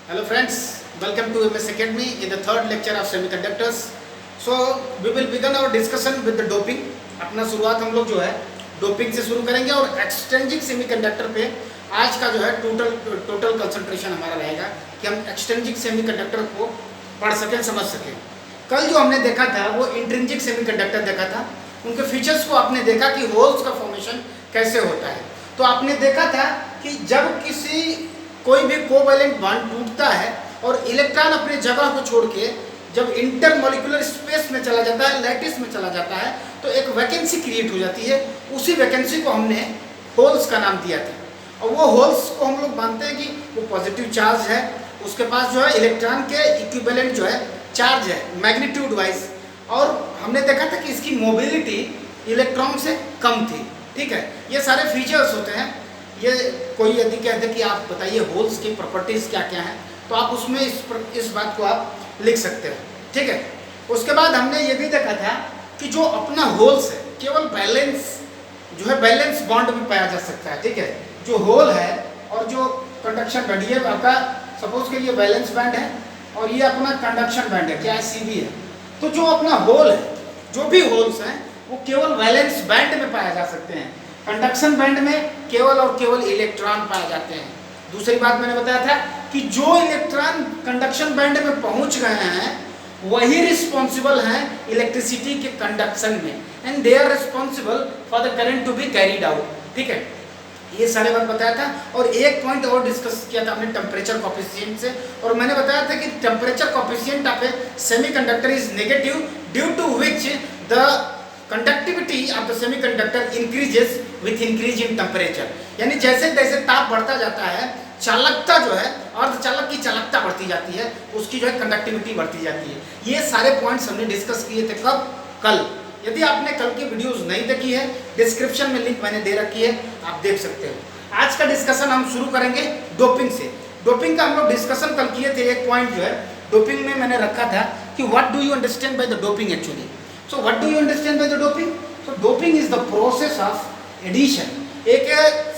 Hello friends, welcome to MS Academy in the third lecture of semiconductors. So we will begin our discussion with the doping. अपना शुरुआत हम लोग जो है doping से शुरू करेंगे और एक्सट्रिंसिक सेमीकंडक्टर पे आज का जो है टोटल कंसंट्रेशन हमारा रहेगा कि हम एक्सट्रिंसिक सेमीकंडक्टर को पढ़ सकें, समझ सकें। कल जो हमने देखा था वो इंट्रिंसिक सेमीकंडक्टर देखा था, उनके फीचर्स को आपने देखा कि होल्स का फॉर्मेशन कैसे होता है। तो आपने देखा था कि जब किसी कोई भी कोवैलेंट बॉन्ड टूटता है और इलेक्ट्रॉन अपनी जगह को छोड़ के जब इंटरमॉलिक्यूलर स्पेस में चला जाता है, लैटिस में चला जाता है, तो एक वैकेंसी क्रिएट हो जाती है। उसी वैकेंसी को हमने होल्स का नाम दिया था और वो होल्स को हम लोग मानते हैं कि वो पॉजिटिव चार्ज है, उसके पास जो है इलेक्ट्रॉन के इक्विवेलेंट जो है चार्ज है मैग्नीट्यूड वाइज, और हमने देखा था कि इसकी मोबिलिटी इलेक्ट्रॉन से कम थी। ठीक है, ये सारे फीचर्स होते हैं। ये कोई यदि कहते कि आप बताइए होल्स की प्रॉपर्टीज़ क्या क्या हैं, तो आप उसमें इस बात को आप लिख सकते हो। ठीक है, उसके बाद हमने ये भी देखा था कि जो अपना होल्स है केवल बैलेंस जो है बैलेंस बॉन्ड में पाया जा सकता है। ठीक है, जो होल है और जो कंडक्शन बैंड, ये आपका सपोज के लिए बैलेंस बैंड है और ये अपना कंडक्शन बैंड है, क्या है, सीबी है। तो जो अपना होल है, जो भी होल्स हैं वो केवल वैलेंस बैंड में पाए जा सकते हैं। कंडक्शन बैंड में केवल और केवल इलेक्ट्रॉन पाए जाते हैं। दूसरी बात मैंने बताया था कि जो इलेक्ट्रॉन कंडक्शन बैंड में पहुंच गए हैं वही रिस्पॉन्सिबल हैं इलेक्ट्रिसिटी के कंडक्शन में, and they are responsible for the current to be carried out. ठीक है, ये सारे बात बताया था। और एक पॉइंट और डिस्कस किया था हमने टेम्परेचर कोफिशिएंट से, और मैंने बताया था कि temperature coefficient of a semiconductor is negative due to which the conductivity of the semiconductor increases with increase in temperature. यानी जैसे जैसे ताप बढ़ता जाता है, चालकता जो है अर्धचालक की चालकता बढ़ती जाती है, उसकी जो है कंडक्टिविटी बढ़ती जाती है। ये सारे पॉइंट्स हमने डिस्कस किए थे कब? कल। यदि आपने कल की वीडियोस नहीं देखी है, डिस्क्रिप्शन में लिंक मैंने दे रखी है, आप देख सकते हो। आज का डिस्कशन हम शुरू करेंगे डोपिंग से। डोपिंग का हम लोग डिस्कशन कल किए थे। एक पॉइंट जो है डोपिंग में मैंने रखा था कि what do you understand by the doping actually. So what do you understand by the doping? So doping is the process of addition. एक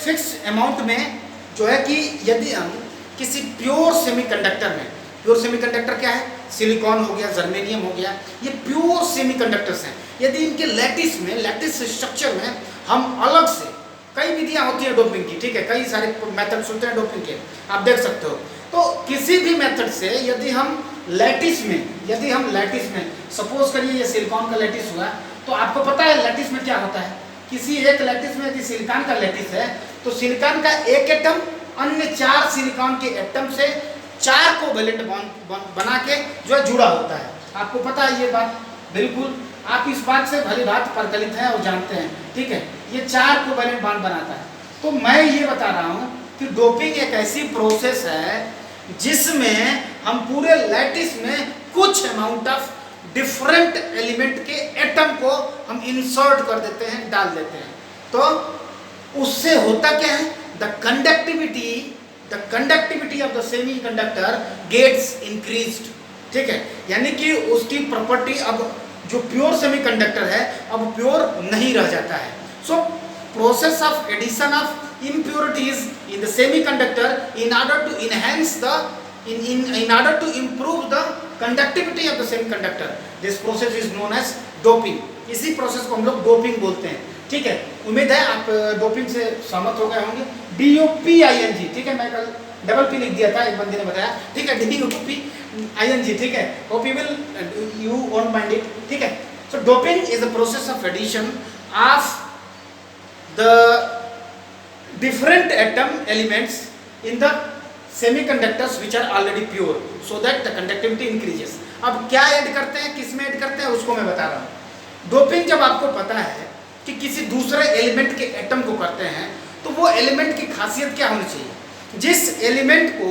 फिक्स अमाउंट में जो है कि यदि हम किसी प्योर सेमीकंडक्टर में, प्योर सेमीकंडक्टर क्या है, सिलिकॉन हो गया, जर्मेनियम हो गया, ये प्योर सेमीकंडक्टर्स हैं। यदि इनके लैटिस में, लैटिस स्ट्रक्चर में हम अलग से, कई विधियां होती हैं डोपिंग की, ठीक है, कई सारे मेथड्स होते हैं डोपिंग के, आप देख सकते हो। तो किसी भी मेथड से यदि हम लैटिस में सपोज करिए ये सिलिकॉन का लैटिस हुआ, तो आपको पता है लैटिस में क्या होता है। किसी एक लैटिस में यदि सिलिकॉन का लैटिस है तो सिलिकॉन का एक एटम अन्य 4 सिलिकॉन के एटम से 4 कोवैलेंट बॉन्ड बना के जो है जुड़ा होता है। आपको पता है ये बात, बिल्कुल आप इस बात से भली बात परिचित हैं और जानते हैं। ठीक है, ये 4 कोवैलेंट बॉन्ड बनाता है। तो मैं ये बता रहा हूँ कि डोपिंग एक ऐसी प्रोसेस है जिसमें हम पूरे लैटिस में कुछ अमाउंट ऑफ डिफरेंट एलिमेंट के एटम को हम इंसर्ट कर देते हैं, डाल देते हैं। तो उससे होता क्या है, the conductivity of the semiconductor gets increased. ठीक है, यानी कि उसकी प्रॉपर्टी अब जो प्योर सेमीकंडक्टर है अब प्योर नहीं रह जाता है। So process of addition of impurities in the semiconductor in order to enhance the in order to improve the conductivity of the semiconductor, this process is known as doping। इसी process को हम लोग doping बोलते हैं। ठीक है, उम्मीद है आप डोपिंग से सहमत हो गए होंगे। DOPING, ठीक है, मैं कल डबल पी लिख दिया था, एक बंदे ने बताया। ठीक है, DOPING, ठीक है, hope you won't mind it। ठीक है, so doping is a process of addition of the different atom elements in the semiconductors which are already pure so that the conductivity increases। अब क्या ऐड करते हैं, किस में ऐड करते हैं, उसको मैं बता रहा हूँ। डोपिंग जब आपको पता है कि किसी दूसरे एलिमेंट के एटम को करते हैं तो वो एलिमेंट की खासियत क्या होनी चाहिए। जिस एलिमेंट को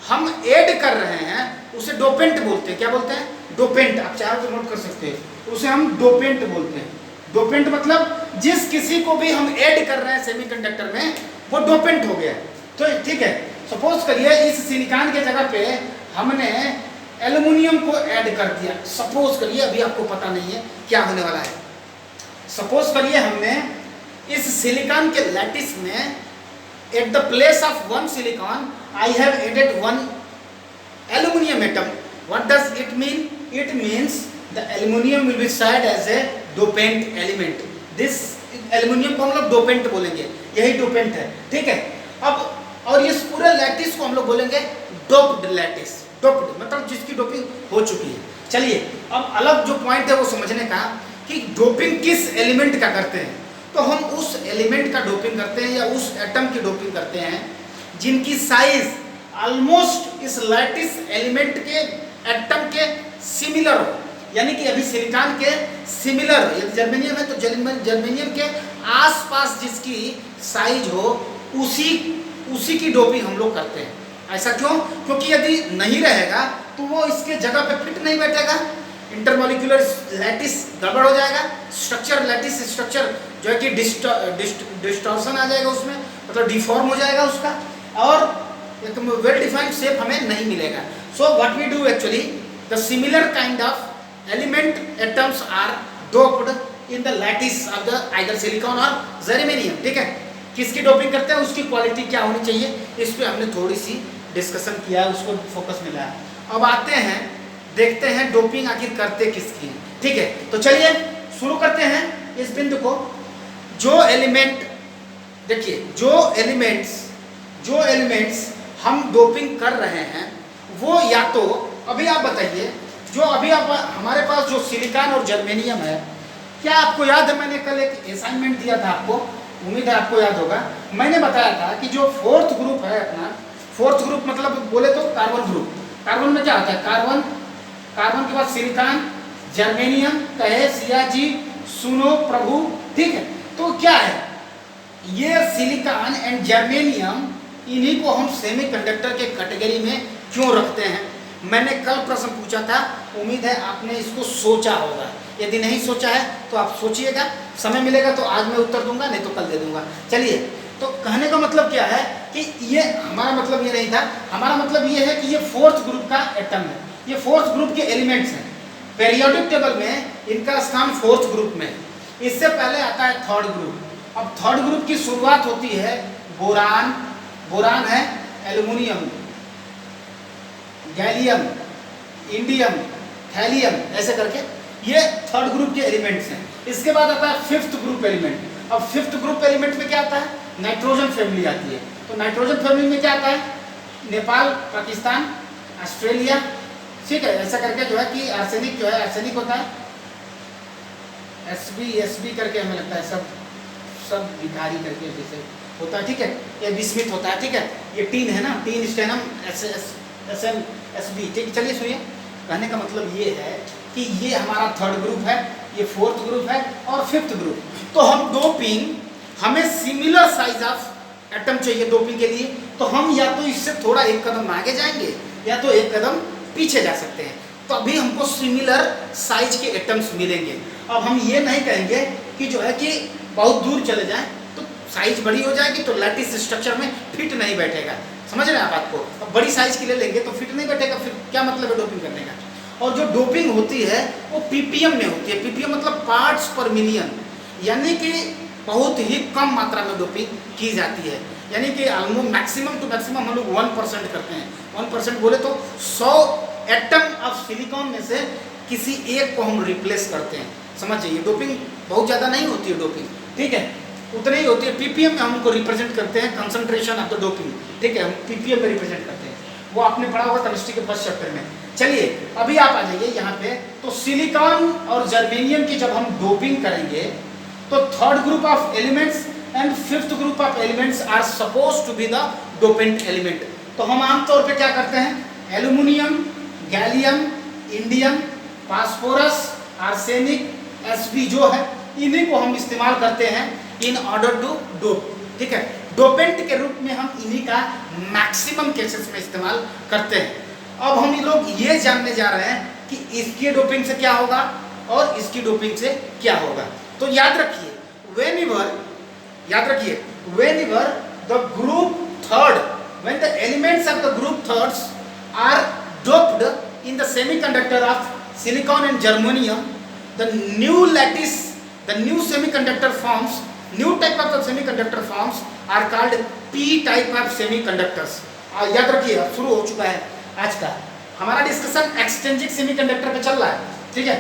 हम ऐड कर रहे हैं उसे डोपेंट बोलते हैं। क्या बोलते हैं? डोपेंट। आप चाहो तो नोट कर सकते हैं, उसे हम डोपेंट बोलते हैं। डोपेंट मतलब जिस किसी को भी हम ऐड कर रहे हैं सेमीकंडक्टर में वो डोपेंट हो गया। तो ठीक है, सपोज करिए इस सिलिकॉन के जगह पे हमने एल्युमिनियम को ऐड कर दिया। सपोज करिए, अभी आपको पता नहीं है क्या होने वाला है। सपोज करिए हमने इस सिलिकॉन के लैटिस में at the place of 1 silicon I have added 1 Aluminium atom. What does it mean? It means the aluminium will be said as a dopant element. This aluminium को हम लोग dopant बोलेंगे, यही dopant है, ठीक है। अब और इस पूरे लैटिस को हम लोग बोलेंगे डोप्ड लैटिस। डोप्ड मतलब जिसकी डोपिंग हो चुकी है। चलिए अब अलग जो पॉइंट है वो समझने का कि डोपिंग किस एलिमेंट का करते हैं। तो हम उस एलिमेंट का डोपिंग करते हैं या उस एटम की डोपिंग करते हैं जिनकी साइज ऑलमोस्ट इस लैटिस एलिमेंट के एटम के सिमिलर हो। यानी कि अभी सिलिकॉन के सिमिलर, यदि जर्मेनियम है तो जर्मेनियम के आसपास जिसकी साइज हो उसी की डोपिंग हम लोग करते हैं। ऐसा क्यों? क्योंकि यदि नहीं रहेगा तो वो इसके जगह पे फिट नहीं बैठेगा, इंटरमोलिकुलर लैटिस गड़बड़ हो जाएगा, स्ट्रक्चर लैटिस स्ट्रक्चर जो है कि डिस्टॉर्शन आ जाएगा उसमें, मतलब डिफॉर्म हो जाएगा उसका, और एक वेल डिफाइंड शेप हमें नहीं मिलेगा। So what we do actually, the similar kind of element atoms are doped in the lattice of the either silicon और जर्मेनियम, ठीक है। किसकी डोपिंग करते हैं, उसकी क्वालिटी क्या होनी चाहिए, इस पे हमने थोड़ी सी डिस्कशन किया है, उसको फोकस मिला है। अब आते हैं देखते हैं डोपिंग आखिर करते किसकी है, ठीक है। तो चलिए शुरू करते हैं इस बिंदु को। जो एलिमेंट देखिए, जो एलिमेंट्स हम डोपिंग कर रहे हैं वो या तो अभी आप बताइए, जो अभी आप हमारे पास जो सिलिकॉन और जर्मेनियम है, क्या आपको याद है मैंने कल एक असाइनमेंट दिया था आपको, उम्मीद है आपको याद होगा। मैंने बताया था कि जो फोर्थ ग्रुप है अपना, फोर्थ ग्रुप मतलब बोले तो कार्बन ग्रुप। कार्बन में क्या होता है, कार्बन के बाद सिलिकॉन, जर्मेनियम, कहे सिया जी, सुनो प्रभु, ठीक है। तो क्या है ये सिलिकॉन एंड जर्मेनियम, इन्हीं को हम सेमीकंडक्टर के कैटेगरी में क्यों रखते हैं। मैंने कल प्रश्न पूछा था, उम्मीद है आपने इसको सोचा होगा। यदि नहीं सोचा है तो आप सोचिएगा, समय मिलेगा तो आज मैं उत्तर दूंगा, नहीं तो कल दे दूंगा। चलिए, तो कहने का मतलब क्या है कि ये हमारा मतलब ये नहीं था, हमारा मतलब ये है कि ये फोर्थ ग्रुप का एटम है, ये फोर्थ ग्रुप के एलिमेंट्स हैं। पेरियोडिक टेबल में इनका स्थान फोर्थ ग्रुप में, इससे पहले आता है थर्ड ग्रुप। अब थर्ड ग्रुप की शुरुआत होती है बोरान, बोरान है एल्युमिनियम, गैलियम, इंडियम, थैलियम, ऐसे करके ये थर्ड ग्रुप के एलिमेंट्स हैं। इसके बाद आता है फिफ्थ ग्रुप एलिमेंट। अब फिफ्थ ग्रुप एलिमेंट में क्या आता है, नाइट्रोजन फैमिली आती है। तो नाइट्रोजन फैमिली में क्या आता है, नेपाल, पाकिस्तान, ऑस्ट्रेलिया, ठीक है, ऐसा करके जो है कि आर्सेनिक जो है, आर्सेनिक होता है, एसबी करके हमें लगता है सब भिखारी करके जैसे होता है, ठीक है, ये बिस्मिथ होता है, ठीक है, ये टीन है ना, टीन स्टेनम SN/SB, ठीक है। चलिए सुनिए, कहने का मतलब ये है कि ये हमारा थर्ड ग्रुप है, ये फोर्थ ग्रुप है और फिफ्थ ग्रुप। तो हम डोपिंग, हमें सिमिलर साइज ऑफ एटम चाहिए डोपिंग के लिए, तो हम या तो इससे थोड़ा एक कदम आगे जाएंगे या तो एक कदम पीछे जा सकते हैं, तो अभी हमको सिमिलर साइज के एटम्स मिलेंगे। अब हम ये नहीं कहेंगे कि जो है कि बहुत दूर चले जाएं तो साइज बड़ी हो जाएगी तो लैटिस स्ट्रक्चर में फिट नहीं बैठेगा, समझ रहे हैं आप बात को। अब बड़ी साइज के ले लेंगे तो फिट नहीं बैठेगा, फिर क्या मतलब है डोपिंग करने का। और जो डोपिंग होती है वो ppm में होती है, ppm मतलब पार्ट्स पर मिलियन, यानी कि बहुत ही कम मात्रा में डोपिंग की जाती है। यानी कि ऑलमोस्ट मैक्सिमम टू मैक्सिमम हम लोग 1% करते हैं। 1% बोले तो 100 एटम ऑफ सिलिकॉन में से किसी एक को हम रिप्लेस करते हैं, समझ जाइए। डोपिंग बहुत ज़्यादा नहीं होती है डोपिंग, ठीक है, उतनी ही होती है। ppm में हम उनको रिप्रेजेंट करते हैं, कंसंट्रेशन ऑफ द डोपिंग, ठीक है, हम ppm में रिप्रेजेंट करते हैं, वो आपने पढ़ा होगा केमिस्ट्री के फर्स्ट चैप्टर में। चलिए अभी आप आ जाइए यहाँ पे। तो सिलिकॉन और जर्मेनियम की जब हम डोपिंग करेंगे तो third group of elements and fifth group of elements are suppose to be the dopant element. तो हम आमतौर पे क्या करते हैं, aluminium, gallium, indium, phosphorus, arsenic, Sb जो है, इन्हीं को हम इस्तेमाल करते हैं इन ऑर्डर टू डोप, ठीक है। डोपेंट के रूप में हम इन्हीं का मैक्सिमम केसेस में इस्तेमाल करते हैं। अब हम लोग ये जानने जा रहे हैं कि इसकी डोपिंग से क्या होगा और इसकी डोपिंग से क्या होगा। तो याद रखिए, whenever the group third, when the elements of the group thirds are doped in the semiconductor of silicon and germanium, the new lattice, the new semiconductor forms, new type of the semiconductor forms are called p type of semiconductors। याद रखिए, अब शुरू हो चुका है आज का हमारा डिस्कशन एक्सचेंजिंग सेमीकंडक्टर पे चल रहा है, ठीक है।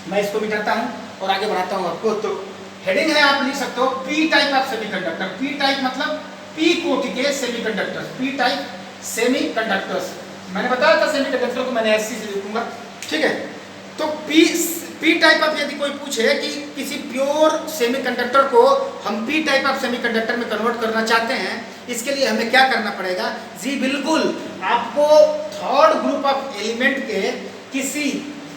मैं इसको मिटाता हूँ और आगे बढ़ाता हूँ आपको। तो हेडिंग है, आप लिख सकते हो P type of semiconductor. P type मतलब पी कोटि के सेमीकंडक्टर, पी टाइप सेमीकंडक्टर्स। मैंने बताया था सेमीकंडक्टर को मैंने ऐसे से लिखूंगा, ठीक है। तो पी टाइप ऑफ यदि कोई पूछे कि किसी प्योर सेमीकंडक्टर को हम पी टाइप ऑफ सेमीकंडक्टर में कन्वर्ट करना चाहते हैं, इसके लिए हमें क्या करना पड़ेगा जी? बिल्कुल, आपको थर्ड ग्रुप ऑफ एलिमेंट के किसी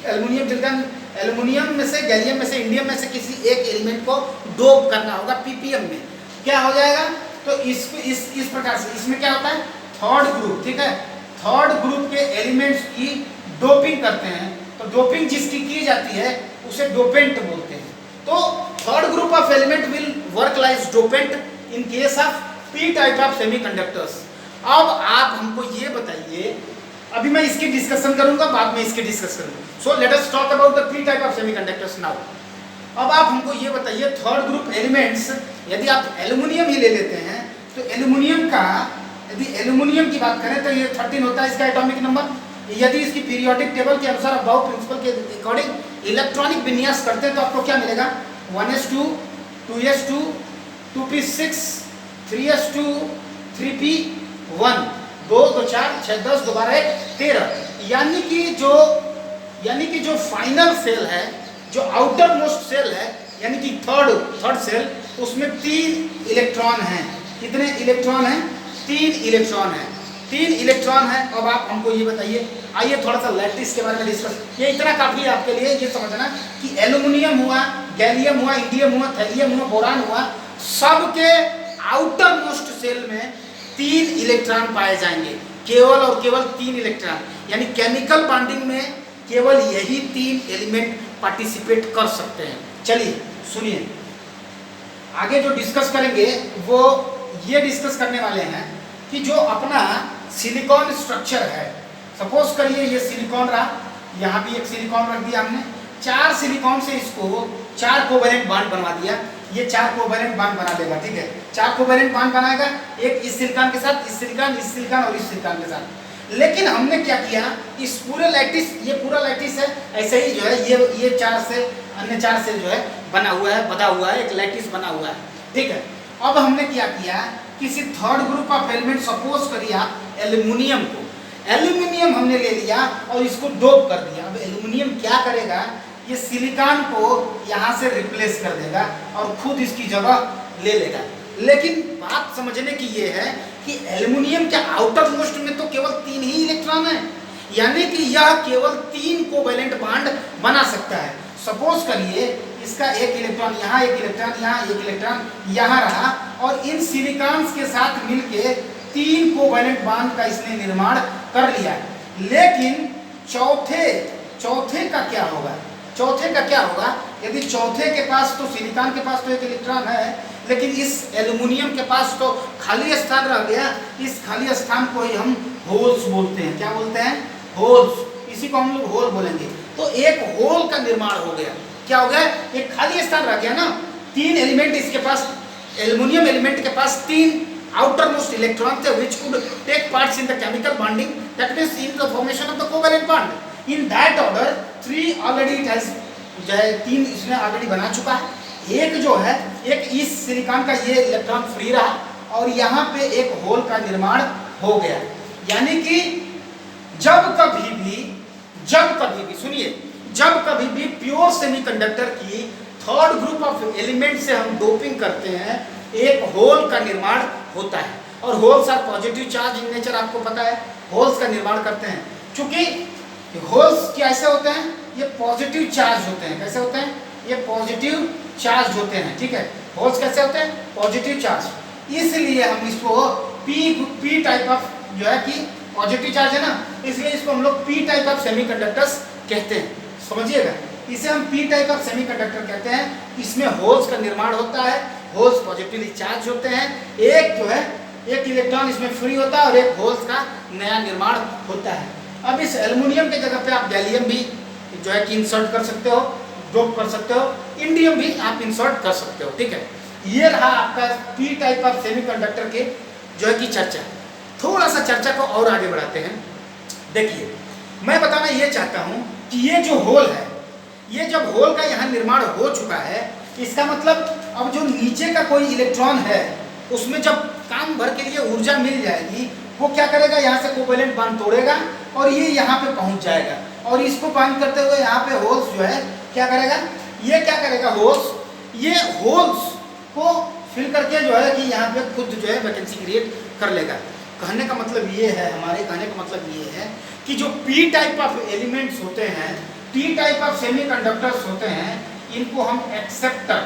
एल्युमिनियम में से, गैलियम में से, इंडियम में से किसी एक एलिमेंट को डोप करना होगा पीपीएम में। क्या हो जाएगा? तो इस प्रकार से इसमें क्या होता है? थर्ड ग्रुप, ठीक है। थर्ड ग्रुप के एलिमेंट्स की डोपिंग करते हैं। तो डोपिंग जिसकी की जाती है उसे डोपेंट बोलते हैं। तो third group of element will work like dopant in case of P type of semiconductors. अब आप हमको ये बताइए, अभी मैं इसकी डिस्कशन करूंगा, बाद में इसकी डिस्कस करूंगा। So let us talk about the P type of semiconductors now. अब आप हमको ये बताइए, थर्ड ग्रुप एलिमेंट्स यदि आप एल्युमिनियम ही ले लेते हैं तो एल्युमिनियम का, यदि एल्युमिनियम की बात करें तो ये 13 होता है इसका एटॉमिक नंबर। यदि इसकी पीरियोडिक टेबल के अनुसार अबाउ प्रिंसिपल के अकॉर्डिंग इलेक्ट्रॉनिक विन्यास करते हैं तो आपको क्या मिलेगा? 1s2, 2s2, 2p6, 3s2, 3p1, 2 2 4 6 10 दोबारा 13। यानी कि जो फाइनल सेल है, जो आउटर मोस्ट सेल है, यानी कि थर्ड सेल, उसमें 3 इलेक्ट्रॉन हैं। कितने इलेक्ट्रॉन हैं? 3 इलेक्ट्रॉन हैं। 3 इलेक्ट्रॉन है। अब आप हमको ये बताइए, आइए थोड़ा सा लैटिस के बारे में डिस्कस। ये इतना काफी है आपके लिए ये समझना कि एल्युमिनियम हुआ, गैलियम हुआ, इंडियम हुआ, थैलियम हुआ, बोरान हुआ, सबके आउटर मोस्ट सेल में 3 इलेक्ट्रॉन पाए जाएंगे, केवल और केवल 3 इलेक्ट्रॉन। यानी केमिकल बॉन्डिंग में केवल यही 3 एलिमेंट पार्टिसिपेट कर सकते हैं। चलिए सुनिए, आगे जो डिस्कस करेंगे वो ये डिस्कस करने वाले हैं कि जो अपना सिलिकॉन स्ट्रक्चर है, सपोज करिए ये सिलिकॉन रहा, यहाँ भी एक सिलिकॉन रख दिया हमने, 4 सिलिकॉन से इसको 4 कोवेलेंट बॉन्ड बनवा दिया। ये 4 कोवेलेंट बॉन्ड बना देगा, ठीक है। 4 कोवेलेंट बॉन्ड बनाएगा, एक इस सिलिकॉन के साथ, इस सिलिकॉन और इस सिलिकॉन के साथ। लेकिन हमने क्या किया, इस पूरे लैटिस, ये पूरा लैटिस है, ऐसे ही जो है ये 4 से, अन्य 4 से जो है बना हुआ है, एक लैटिस बना हुआ है, ठीक है। अब हमने क्या किया, किसी third group of element, suppose करिए आप एल्युमिनियम को, एल्युमिनियम हमने ले लिया और इसको डोप कर दिया। अब एल्युमिनियम क्या करेगा, ये सिलिकॉन को यहाँ से रिप्लेस कर देगा और खुद इसकी जगह ले लेगा। लेकिन बात समझने की ये है कि एल्युमिनियम के आउटर मोस्ट में तो केवल 3 ही इलेक्ट्रॉन है, यानी कि यह केवल 3 कोवेलेंट बॉन्ड बना सकता है। सपोज करिए इसका एक इलेक्ट्रॉन यहाँ, एक इलेक्ट्रॉन यहाँ, एक इलेक्ट्रॉन यहाँ रहा, और इन सिलिकॉन्स के साथ मिलके 3 कोवेलेंट बॉन्ड का इसने निर्माण कर लिया। लेकिन चौथे का क्या होगा? यदि चौथे के पास, तो सिलिकॉन के पास तो एक इलेक्ट्रॉन है, लेकिन इस एल्युमिनियम के पास तो खाली स्थान रह गया। इस खाली स्थान को ही हम होल्स बोलते हैं। क्या बोलते हैं? होल्स। इसी को हम लोग होल बोलेंगे। तो एक होल का निर्माण हो गया। क्या हो गया? एक खाली स्थान रह गया ना। 3 एलिमेंट इसके पास, एल्युमिनियम एलिमेंट के पास 3 outermost electron थे which could take parts in the chemical bonding, that means in the formation of the covalent bond. In that order 3 already it has, जो है 3 इसने ऑलरेडी बना चुका है। एक जो है, एक इस सिलिकॉन का ये इलेक्ट्रॉन फ्री रहा और यहाँ पे एक होल का निर्माण हो गया। यानी कि जब कभी भी सुनिए, जब कभी भी प्योर सेमीकंडक्टर की थर्ड ग्रुप ऑफ एलिमेंट से हम डोपिंग करते हैं, एक होल का निर्माण होता है। और holes are positive charge in nature, आपको पता है होल्स का निर्माण करते हैं। चूंकि होल्स कैसे होते हैं? ये पॉजिटिव चार्ज होते हैं। कैसे होते हैं? ये पॉजिटिव चार्ज होते हैं, ठीक है। होल्स कैसे होते हैं? Positive charge. इसलिए हम इसको पी टाइप ऑफ, जो है कि पॉजिटिव चार्ज है ना, इसलिए इसको हम लोग पी टाइप ऑफ सेमीकंडक्टर्स कहते हैं। समझिएगा, इसे हम पी टाइप ऑफ सेमीकंडक्टर कहते हैं। इसमें होल्स का निर्माण होता है, होल्स पॉजिटिवली चार्ज होते हैं। एक जो है, एक इलेक्ट्रॉन इसमें फ्री होता है और एक होल्स का नया निर्माण होता है। अब इस एल्युमिनियम के जगह पे आप गैलियम भी जो है कि इंसर्ट कर सकते हो, डोप कर सकते हो, इंडियम भी आप इंसर्ट कर सकते हो, ठीक है। ये रहा आपका पी टाइप ऑफ सेमीकंडक्टर के जो है कि चर्चा। थोड़ा सा चर्चा को और आगे बढ़ाते हैं। देखिए, मैं बताना ये चाहता हूं कि ये जो होल है, ये जब होल का यहाँ निर्माण हो चुका है, इसका मतलब अब जो नीचे का कोई इलेक्ट्रॉन है उसमें जब काम भर के लिए ऊर्जा मिल जाएगी, वो क्या करेगा, यहाँ से कोवेलेंट बांड तोड़ेगा और ये यहाँ पे पहुँच जाएगा, और इसको बांध करते हुए यहाँ पे होल्स जो है क्या करेगा, ये क्या करेगा, होल्स, ये होल्स को फिल करके जो है कि यहाँ पे खुद जो है वैकेंसी क्रिएट कर लेगा। कहने का मतलब ये है, हमारे कहने का मतलब ये है कि जो पी टाइप ऑफ एलिमेंट्स होते हैं, पी टाइप ऑफ सेमीकंडक्टर्स होते हैं, इनको हम एक्सेप्टर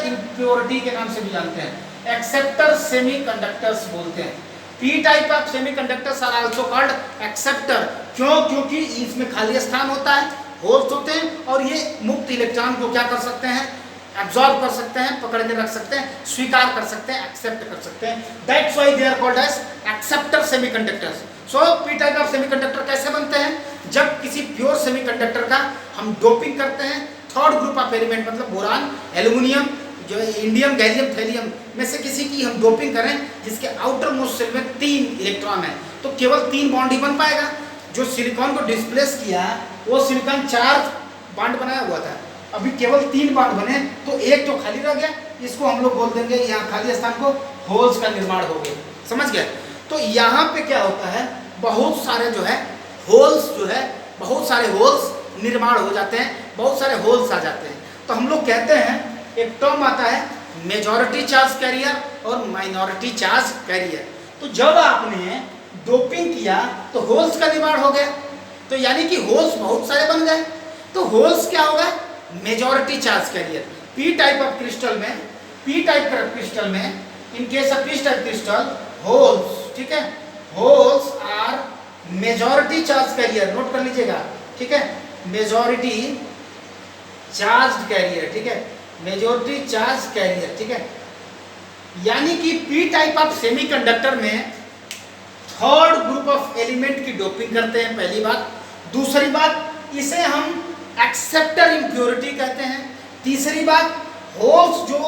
इम्प्योरिटी के नाम से भी जानते हैं, एक्सेप्टर सेमीकंडक्टर्स बोलते हैं। P type of semiconductors are also called acceptor. क्यों? क्योंकि इसमें खाली स्थान होता है, होल्स होते हैं, और ये मुक्त इलेक्ट्रॉन को क्या कर सकते हैं, एब्जॉर्ब कर सकते हैं, पकड़ के रख सकते हैं, स्वीकार कर सकते हैं, एक्सेप्ट कर सकते हैं। That's why they are called as acceptor semiconductors. So P type of semiconductor कैसे बनते हैं, जब किसी प्योर सेमीकंडक्टर का हम डोपिंग करते हैं थर्ड ग्रुप ऑफ एलिमेंट, मतलब बोरान, एल्यूमिनियम, जो इंडियम, गैलियम, थैलियम में से किसी की हम डोपिंग करें जिसके आउटर मोस्ट शेल में 3 इलेक्ट्रॉन है, तो केवल 3 बॉन्ड ही बन पाएगा। जो सिलिकॉन को डिस्प्लेस किया वो सिलिकॉन 4 बॉन्ड बनाया हुआ था, अभी केवल 3 बॉन्ड बने, तो एक तो खाली रह गया, इसको हम लोग बोल देंगे यहाँ खाली स्थान को होल्स का निर्माण हो गया। समझ गए? तो यहाँ पे क्या होता है, बहुत सारे जो है होल्स जो है, बहुत सारे होल्स निर्माण हो जाते हैं, बहुत सारे होल्स आ जाते हैं। तो हम लोग कहते हैं, एक टर्म आता है मेजॉरिटी चार्ज कैरियर और माइनॉरिटी चार्ज कैरियर। तो जब आपने डोपिंग किया तो होल्स का निर्माण हो गया, तो यानी कि होल्स बहुत सारे बन गए, तो होल्स क्या होगा, majority charge carrier. P type of crystal में, पी टाइप क्रिस्टल में, in case of P type crystal, holes, ठीक है, holes are majority charge carrier, note कर लीजिएगा, ठीक है, मेजॉरिटी चार्ज कैरियर, ठीक है, मेजॉरिटी चार्ज कैरियर, ठीक है। यानी कि पी टाइप ऑफ सेमीकंडक्टर में थर्ड ग्रुप ऑफ एलिमेंट की डोपिंग करते हैं, पहली बात। दूसरी बात, इसे हम एक्सेप्टर इम्प्योरिटी कहते हैं। तीसरी बात, होल्स जो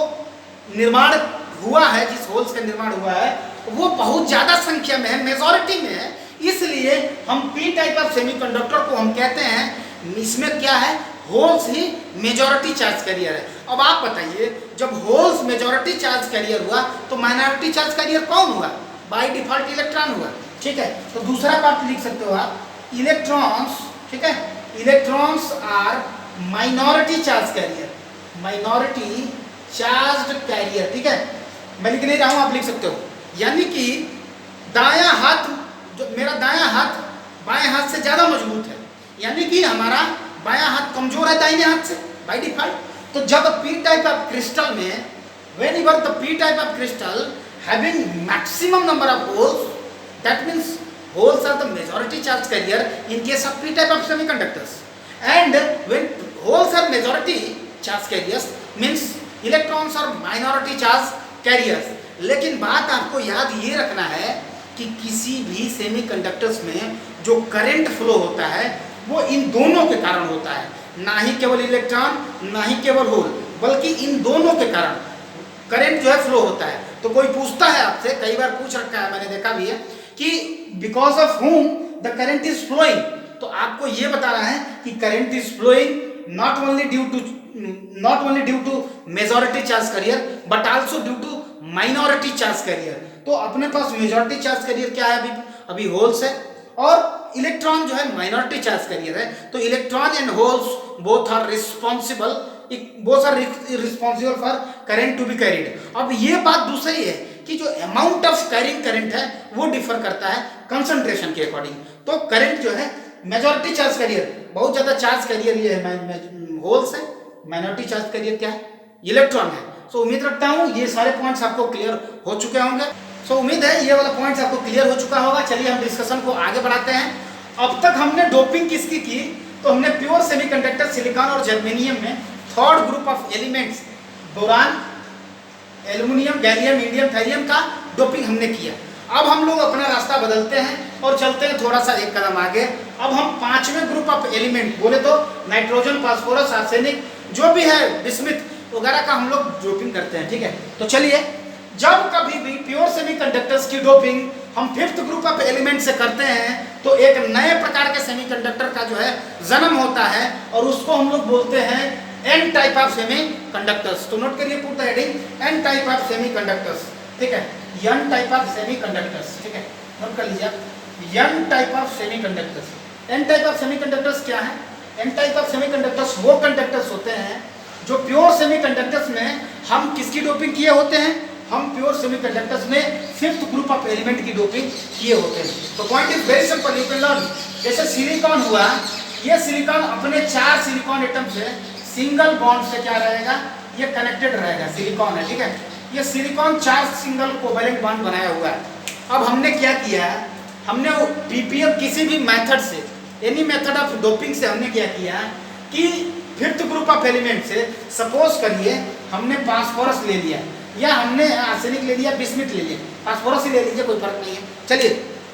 निर्माण हुआ है, जिस होल्स का निर्माण हुआ है वो बहुत ज़्यादा संख्या में है, मेजॉरिटी में है, इसलिए हम पी टाइप ऑफ सेमीकंडक्टर को हम कहते हैं, इसमें क्या है, होल्स ही मेजॉरिटी चार्ज कैरियर है। अब आप बताइए, जब होल्स मेजॉरिटी चार्ज कैरियर हुआ तो माइनॉरिटी चार्ज कैरियर कौन हुआ, बाय डिफॉल्ट इलेक्ट्रॉन हुआ, ठीक है। तो दूसरा बात लिख सकते हो आप, इलेक्ट्रॉन्स, ठीक है, electrons are minority charge carrier, minority charge carrier, ठीक है। मैं लिख नहीं रहा हूं, आप लिख सकते हो। यानी कि दायां हाथ, जो मेरा दायां हाथ बाएं हाथ से ज्यादा मजबूत है, यानी कि हमारा बायां हाथ कमजोर है दाहिने हाथ से बाय डिफॉल्ट। तो जब पी टाइप ऑफ क्रिस्टल में, when ever the P type of crystal having maximum number of holes, that means holes are the majority charge carrier in case of p type of semiconductors, and when holes are majority charge carriers means electrons are minority charge carriers। लेकिन बात आपको याद ये रखना है कि किसी भी सेमीकंडक्टर्स में जो करंट फ्लो होता है वो इन दोनों के कारण होता है, ना ही केवल इलेक्ट्रॉन, ना ही केवल होल, बल्कि इन दोनों के कारण करंट जो है फ्लो होता है। तो कोई पूछता है आपसे, कई बार पूछ रखा है, मैंने देखा भी है, कि because of whom the current is flowing, तो आपको ये बता रहा है कि current is flowing not only due to majority charge carrier but also due to minority charge carrier. तो अपने पास मेजॉरिटी चार्ज कैरियर क्या है, अभी होल्स है, और इलेक्ट्रॉन जो है माइनॉरिटी चार्ज कैरियर है। तो electron and holes both are responsible for current to be carried. अब ये बात दूसरी है कि जो अमाउंट ऑफ कैरिंग करंट है वो डिफर करता है कंसंट्रेशन के अकॉर्डिंग। तो करंट जो है मेजॉरिटी चार्ज कैरियर, बहुत ज्यादा चार्ज कैरियर ये है होल्स है, माइनॉरिटी चार्ज कैरियर क्या है, इलेक्ट्रॉन है। सो उम्मीद रखता हूँ ये सारे पॉइंट्स आपको क्लियर हो चुके होंगे। सो उम्मीद है ये वाला पॉइंट्स आपको क्लियर हो चुका होगा। चलिए हम डिस्कशन को आगे बढ़ाते हैं। अब तक हमने डोपिंग किसकी की, तो हमने प्योर सेमीकंडक्टर सिलिकॉन और जर्मेनियम में third group of elements boron, aluminium, gallium, indium, thallium का डोपिंग हमने किया। अब हम लोग अपना रास्ता बदलते हैं और चलते हैं थोड़ा सा एक कदम आगे। अब हम 5वें ग्रुप ऑफ एलिमेंट, बोले तो नाइट्रोजन, फास्फोरस, आर्सेनिक, जो भी है, बिस्मिथ वगैरह का हम लोग डोपिंग करते हैं, ठीक है। तो चलिए, जब कभी भी प्योर सेमीकंडक्टर्स की डोपिंग हम 5th ग्रुप ऑफ एलिमेंट से करते हैं तो एक नए प्रकार प्रकार के सेमीकंडक्टर का जो है जन्म होता है और उसको हम लोग बोलते हैं एन टाइप ऑफ सेमीकंडक्टर्स। तो नोट करिए, put the heading N type of semiconductors, ठीक है, एन टाइप ऑफ सेमीकंडक्टर्स, ठीक है, नोट कर लीजिए आप, N type of semiconductors. N type of semiconductors क्या है? एन टाइप ऑफ सेमीकंडक्टर्स वो कंडक्टर्स होते हैं जो प्योर सेमीकंडक्टर्स में हम किसकी डोपिंग किए होते हैं? हम प्योर सेमीकंडक्टर्स में फिफ्थ ग्रुप ऑफ एलिमेंट की डोपिंग किए होते हैं। तो point is very simple, you can learn. जैसे सिलिकॉन हुआ, ये सिलिकॉन अपने 4 सिलिकॉन एटम से सिंगल बॉन्ड से क्या रहेगा? ये कनेक्टेड रहेगा, सिलिकॉन है, ठीक है। ये सिलिकॉन 4 सिंगल कोवैलेंट बॉन्ड बनाया हुआ है। अब हमने क्या किया है, हमने पीपीएम किसी भी मेथड से, एनी मेथड ऑफ डोपिंग से हमने क्या किया कि फिफ्थ ग्रुप ऑफ एलिमेंट से सपोज करिए हमने फास्फोरस ले लिया या हमने आर्सेनिक ले लिया, बिस्मिथ ले लिया, फास्फोरस ही ले लीजिए, कोई फर्क नहीं है। चलिए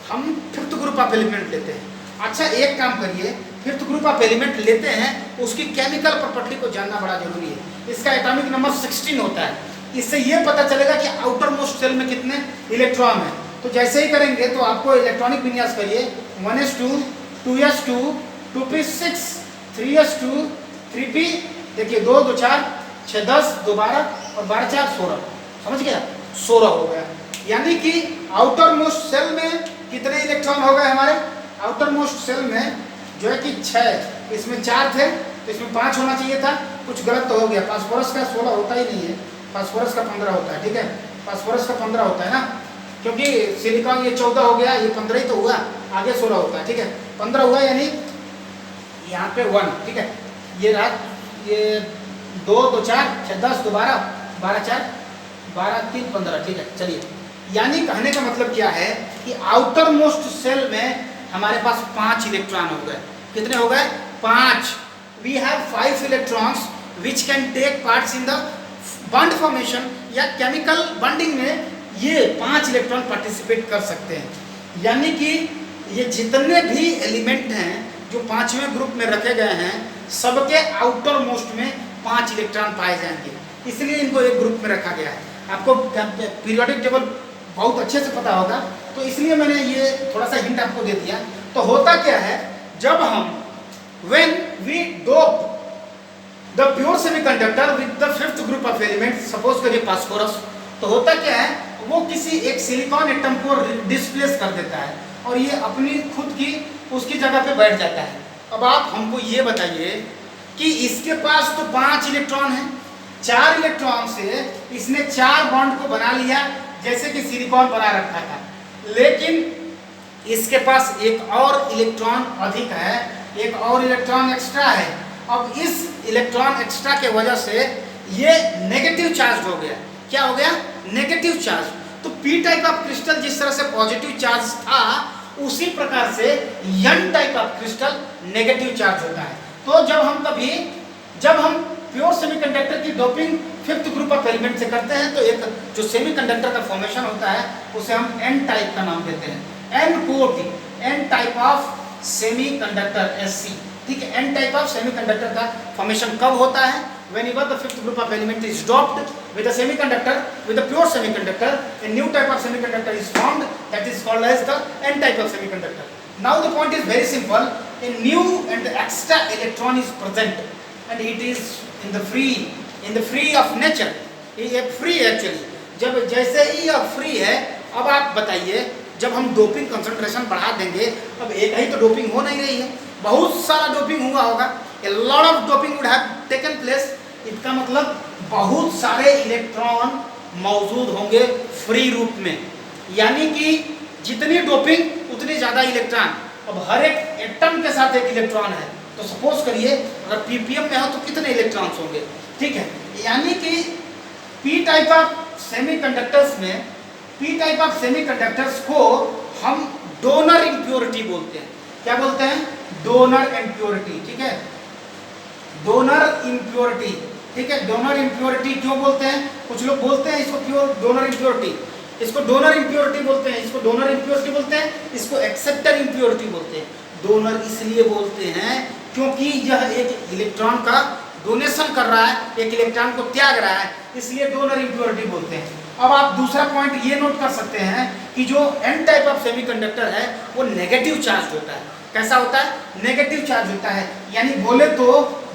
हम फिफ्थ ग्रुप ऑफ एलिमेंट लेते हैं। अच्छा एक काम करिए, फिफ्थ ग्रुप ऑफ एलिमेंट लेते हैं, उसकी केमिकल प्रॉपर्टी को जानना बड़ा जरूरी है। इसका एटॉमिक नंबर 16 होता है। इससे ये पता चलेगा कि आउटर मोस्ट सेल में कितने इलेक्ट्रॉन है। तो जैसे ही करेंगे तो आपको इलेक्ट्रॉनिक विन्यास करिए 1s2 2s2 2p6 3s2 3p, देखिए 2 2 4 6 10 2 12 और 12 4 16, समझ गया, 16 हो गया। यानी कि आउटर मोस्ट सेल में कितने इलेक्ट्रॉन हो गए हमारे? आउटर मोस्ट सेल में जो है कि 6, इसमें 4 थे तो इसमें 5 होना चाहिए था, कुछ गलत तो हो गया। फास्फोरस का 16 होता ही नहीं है, फास्फोरस का 15 होता है, ठीक है, फास्फोरस का 15 होता है ना, क्योंकि सिलिकॉन ये 14 हो गया, ये 15 ही तो हुआ, आगे 16 होता है, ठीक है, 15 हुआ यानी यहाँ पे 1, ठीक है। ये रात ये 2 2 4 6 10 2 12 12 4 12 3 15, ठीक है। चलिए, यानी कहने का मतलब क्या है कि आउटर मोस्ट सेल में हमारे पास 5 इलेक्ट्रॉन हो गए। कितने हो गए? 5। We have 5 electrons which can take parts in the bond formation या केमिकल बॉन्डिंग में ये 5 इलेक्ट्रॉन पार्टिसिपेट कर सकते हैं। यानी कि ये जितने भी एलिमेंट हैं जो 5वें ग्रुप में रखे गए हैं, सबके आउटर मोस्ट में 5 इलेक्ट्रॉन पाए जाएंगे, इसलिए इनको एक ग्रुप में रखा गया है। आपको पीरियोडिक टेबल बहुत अच्छे से पता होगा, तो इसलिए मैंने ये थोड़ा सा हिंट आपको दे दिया। तो होता क्या है, जब हम when we dope the pure semiconductor with the fifth group of elements, suppose करिए फास्फोरस, तो होता क्या है, वो किसी एक सिलिकॉन एटम को डिस्प्लेस कर देता है और ये अपनी खुद की उसकी जगह पे बैठ जाता है। अब आप हमको ये बताइए कि इसके पास तो 5 इलेक्ट्रॉन है, 4 इलेक्ट्रॉन से इसने 4 बॉन्ड को बना लिया जैसे कि सिलिकॉन बना रखा था, लेकिन इसके पास एक और इलेक्ट्रॉन अधिक है, एक और इलेक्ट्रॉन एक्स्ट्रा है। अब इस इलेक्ट्रॉन एक्स्ट्रा के वजह से ये नेगेटिव चार्ज हो गया। क्या हो गया? Negative charge. तो पी टाइप ऑफ क्रिस्टल जिस तरह से पॉजिटिव चार्ज था, उसी प्रकार से N type of crystal negative charge होता है। तो जब हम प्योर सेमीकंडक्टर की doping fifth group of element से करते हैं, तो एक जो सेमीकंडक्टर का फॉर्मेशन होता है उसे हम एन टाइप का नाम देते हैं। एन कोटी, N type of semiconductor, SC, ठीक है। एन टाइप ऑफ सेमीकंडक्टर का फॉर्मेशन कब होता है? Whenever the fifth group of element is doped with a semiconductor, with a pure semiconductor, a new type of semiconductor is formed, that is called as the n type of semiconductor. Now the point is very simple. A new and extra electron is present, and it is in the free of nature. ये free actually. जब जैसे ही यह free है, अब आप बताइए, जब हम डोपिंग कंसंट्रेशन बढ़ा देंगे, अब एक ही तो डोपिंग हो नहीं रही है, बहुत सारा डोपिंग हुआ होगा। A lot of doping would have taken place. इसका मतलब बहुत सारे इलेक्ट्रॉन मौजूद होंगे फ्री रूप में, यानी कि जितनी डोपिंग उतनी ज़्यादा इलेक्ट्रॉन। अब हर एक एटम के साथ एक इलेक्ट्रॉन है, तो सपोज करिए अगर पीपीएम में हो तो कितने इलेक्ट्रॉन्स होंगे, ठीक है। यानी कि पी टाइप ऑफ सेमीकंडक्टर्स में, पी टाइप ऑफ सेमीकंडक्टर्स को हम डोनर इम्प्योरिटी बोलते हैं। क्या बोलते हैं? डोनर इम्प्योरिटी, ठीक है, डोनर इम्प्योरिटी, ठीक है। डोनर इम्प्योरिटी क्यों बोलते हैं? कुछ लोग बोलते हैं इसको प्योर डोनर इम्प्योरिटी, इसको डोनर इम्प्योरिटी बोलते हैं, इसको डोनर इम्प्योरिटी बोलते हैं, इसको एक्सेप्टर इम्प्योरिटी बोलते हैं। डोनर इसलिए बोलते हैं क्योंकि यह एक इलेक्ट्रॉन का डोनेशन कर रहा है, एक इलेक्ट्रॉन को त्याग रहा है, इसलिए डोनर इम्प्योरिटी बोलते हैं। अब आप दूसरा पॉइंट ये नोट कर सकते हैं कि जो एन टाइप ऑफ सेमीकंडक्टर है वो नेगेटिव चार्ज होता है। कैसा होता है? नेगेटिव चार्ज होता है। यानी बोले तो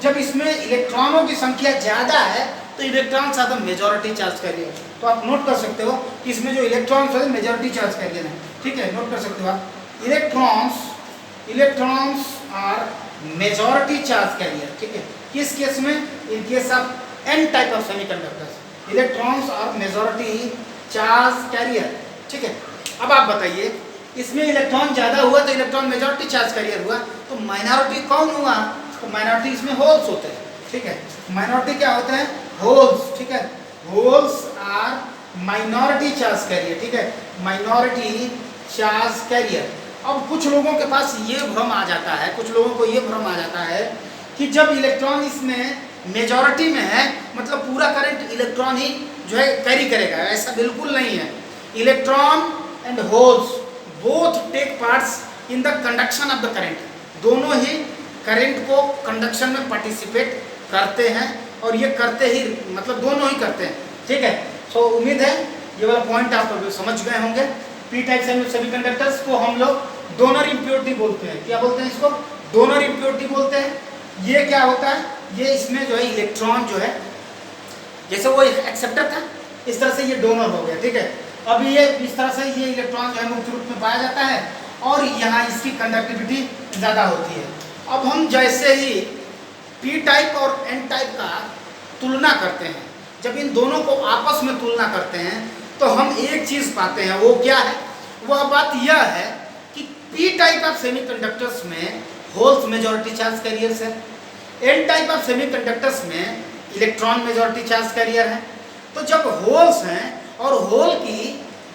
जब इसमें इलेक्ट्रॉनों की संख्या ज़्यादा है तो electrons are the majority charge carrier. तो आप नोट कर सकते हो कि इसमें जो इलेक्ट्रॉन्स है मेजॉरिटी चार्ज कैरियर है। ठीक है, नोट कर सकते हो आप। Electrons are majority charge carrier. ठीक है, किस केस में? In case of N type of semiconductors electrons are majority charge carrier. ठीक है, अब आप बताइए इसमें इलेक्ट्रॉन ज़्यादा हुआ तो इलेक्ट्रॉन मेजॉरिटी चार्ज कैरियर हुआ, तो माइनॉरिटी कौन हुआ? तो माइनॉरिटी इसमें होल्स होते हैं। ठीक है, माइनॉरिटी क्या होते हैं? होल्स। ठीक है, holes are minority charge carrier. ठीक है, माइनॉरिटी चार्ज कैरियर। अब कुछ लोगों के पास ये भ्रम आ जाता है, कुछ लोगों को ये भ्रम आ जाता है कि जब इलेक्ट्रॉन इसमें मेजॉरिटी में है मतलब पूरा करंट इलेक्ट्रॉन ही जो है कैरी करेगा। ऐसा बिल्कुल नहीं है। Electron and holes both take parts in the conduction of the current. दोनों ही करंट को कंडक्शन में पार्टिसिपेट करते हैं और ये करते ही मतलब दोनों ही करते हैं। ठीक है, सो उम्मीद है ये वाला पॉइंट आप समझ गए होंगे। पी टाइप सेमीकंडक्टर्स को हम लोग डोनर इम्प्योरिटी बोलते हैं। क्या बोलते हैं इसको? डोनर इम्प्योरिटी बोलते हैं। ये क्या होता है? ये इसमें जो है इलेक्ट्रॉन जो है जैसे वो एक्सेप्टर था इस तरह से ये डोनर हो गया। ठीक है, अब ये इस तरह से ये इलेक्ट्रॉन जो है मुक्त रूप में पाया जाता है और यहाँ इसकी कंडक्टिविटी ज़्यादा होती है। अब हम जैसे ही पी टाइप और एन टाइप का तुलना करते हैं, जब इन दोनों को आपस में तुलना करते हैं तो हम एक चीज़ पाते हैं। वो क्या है? वह बात यह है कि पी टाइप ऑफ सेमीकंडक्टर्स में होल्स मेजॉरिटी चार्ज कैरियर्स है, एन टाइप ऑफ सेमीकंडक्टर्स में इलेक्ट्रॉन मेजॉरिटी चार्ज कैरियर है। तो जब होल्स हैं और होल की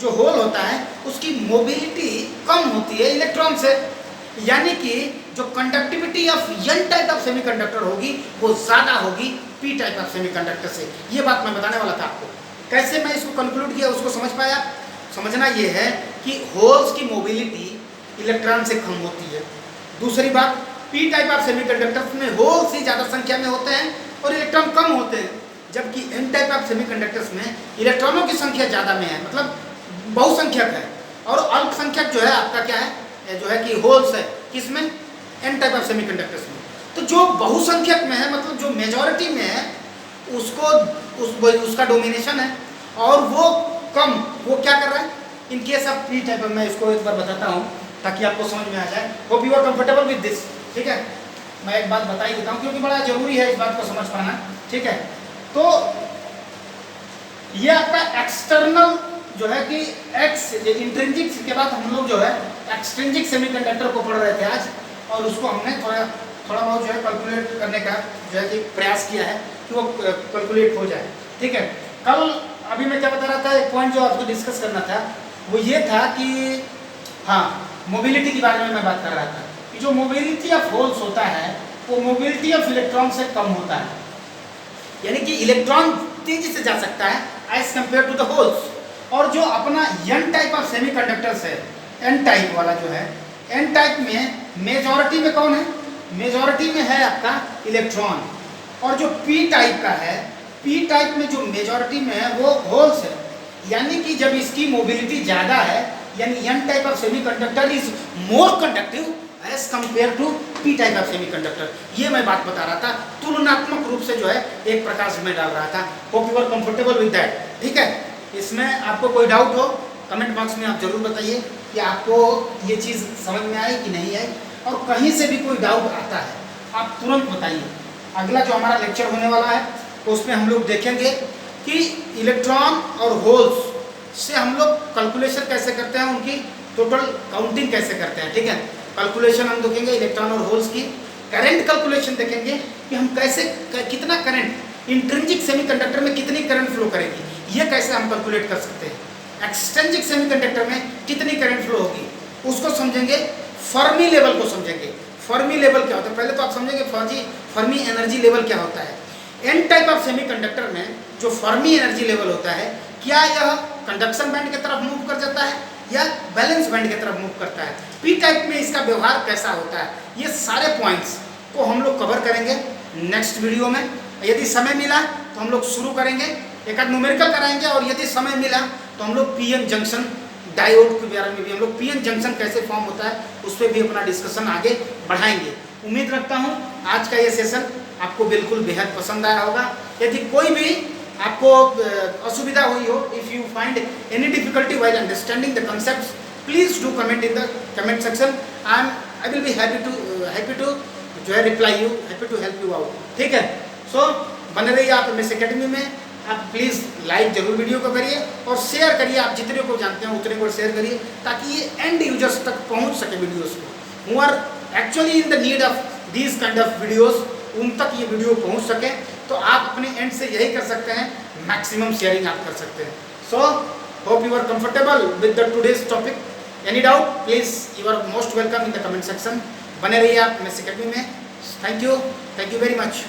जो होल होता है उसकी मोबिलिटी कम होती है इलेक्ट्रॉन से, यानी कि जो conductivity of N type of semiconductor होगी वो ज़्यादा होगी पी टाइप ऑफ सेमीकंडक्टर से। ये बात मैं बताने वाला था आपको। कैसे मैं इसको कंक्लूड किया उसको समझ पाया? समझना ये है कि होल्स की मोबिलिटी इलेक्ट्रॉन से कम होती है। दूसरी बात, पी टाइप ऑफ सेमीकंडक्टर्स में होल्स ही ज़्यादा संख्या में होते हैं और इलेक्ट्रॉन कम होते हैं, जबकि एन टाइप ऑफ सेमीकंडक्टर्स में इलेक्ट्रॉनों की संख्या ज़्यादा में है, मतलब बहुसंख्यक है, और अल्पसंख्यक जो है आपका क्या है जो है कि होल्स है। किसमें? एन टाइप ऑफ सेमीकंडक्टर्स में। तो जो बहुसंख्यक में है मतलब जो मेजॉरिटी में है उसको उसका डोमिनेशन है और वो कम वो क्या कर रहा है? इन केस ऑफ पी टाइप। मैं इसको एक बार बताता हूँ ताकि आपको समझ में आ जाए। Hope you are comfortable with this. ठीक है, मैं एक बात बता ही देता हूँ क्योंकि बड़ा जरूरी है इस बात को समझ पाना। ठीक है, तो ये आपका एक्सटर्नल जो है कि एक्स इंट्रिंसिक के बाद हम लोग जो है एक्सट्रिंसिक सेमीकंडक्टर को पढ़ रहे थे आज, और उसको हमने थोड़ा बहुत जो है कैलकुलेट करने का जो है कि प्रयास किया है कि वो कैलकुलेट हो जाए। ठीक है, कल अभी मैं क्या बता रहा था, एक पॉइंट जो आपको डिस्कस करना था वो ये था कि हाँ मोबिलिटी के बारे में मैं बात कर रहा था कि जो मोबिलिटी ऑफ होल्स होता है वो मोबिलिटी ऑफ इलेक्ट्रॉन से कम होता है, यानी कि इलेक्ट्रॉन तेजी से जा सकता है as compare to the holes. और जो अपना एन टाइप ऑफ सेमीकंडक्टर्स है, एन टाइप वाला जो है, एन टाइप में मेजॉरिटी में कौन है? मेजॉरिटी में है आपका इलेक्ट्रॉन। और जो पी टाइप का है, पी टाइप में जो मेजॉरिटी में है वो होल्स है, यानी कि जब इसकी मोबिलिटी ज़्यादा है यानी N type of semiconductor is more conductive as compare to P type of semiconductor. ये मैं बात बता रहा था, तुलनात्मक रूप से जो है एक प्रकाश में डाल रहा था। Hope you are comfortable with that. ठीक है, इसमें आपको कोई डाउट हो कमेंट बॉक्स में आप जरूर बताइए कि आपको ये चीज़ समझ में आई कि नहीं आई, और कहीं से भी कोई डाउट आता है आप तुरंत बताइए। अगला जो हमारा लेक्चर होने वाला है तो उसमें हम लोग देखेंगे कि इलेक्ट्रॉन और होल्स से हम लोग कैलकुलेशन कैसे करते हैं, उनकी टोटल काउंटिंग कैसे करते हैं। ठीक है, कैलकुलेशन हम देखेंगे इलेक्ट्रॉन और होल्स की। करंट कैलकुलेशन देखेंगे कि हम कैसे कितना करंट इंट्रिंसिक सेमीकंडक्टर में कितनी करंट फ्लो करेगी, ये कैसे हम कैलकुलेट कर सकते हैं। एक्सट्रिंसिक सेमीकंडक्टर में कितनी करंट फ्लो होगी उसको समझेंगे। फर्मी लेवल को समझेंगे। फर्मी लेवल क्या होता है पहले तो आप समझेंगे फर्मी एनर्जी लेवल क्या होता है। एन टाइप ऑफ सेमीकंडक्टर में जो फर्मी एनर्जी लेवल होता है, क्या यह कंडक्शन बैंड की तरफ मूव कर जाता है या बैलेंस बैंड की तरफ मूव करता है, पी टाइप में इसका व्यवहार कैसा होता है, ये सारे पॉइंट्स को हम लोग कवर करेंगे नेक्स्ट वीडियो में। यदि समय मिला तो हम लोग शुरू करेंगे, एक आध न्यूमेरिकल कराएंगे, और यदि समय मिला तो हम लोग पीएन जंक्शन डायोड के बारे में भी हम लोग पीएन जंक्शन कैसे फॉर्म होता है उस पर भी अपना डिस्कशन आगे बढ़ाएंगे। उम्मीद रखता हूँ आज का ये सेशन आपको बिल्कुल बेहद पसंद आया होगा। यदि कोई भी आपको असुविधा हुई हो, if you find any difficulty while understanding the concepts, please do comment in the comment section. I will be happy to जो है reply you, happy to help you out. ठीक है, सो बने रहिए आप MS एकेडमी में। आप प्लीज़ लाइक जरूर वीडियो को करिए और शेयर करिए, आप जितने को जानते हैं उतने को शेयर करिए ताकि ये एंड यूजर्स तक पहुंच सके वीडियोस को। Who are actually in the need of these kind of videos, उन तक ये वीडियो पहुंच सके। तो आप अपने एंड से यही कर सकते हैं, मैक्सिमम शेयरिंग आप कर सकते हैं। So hope you are comfortable with the today's topic. Any doubt please you are most welcome in the comment section. बने रहिए आप MS एकेडमी में। Thank you very much.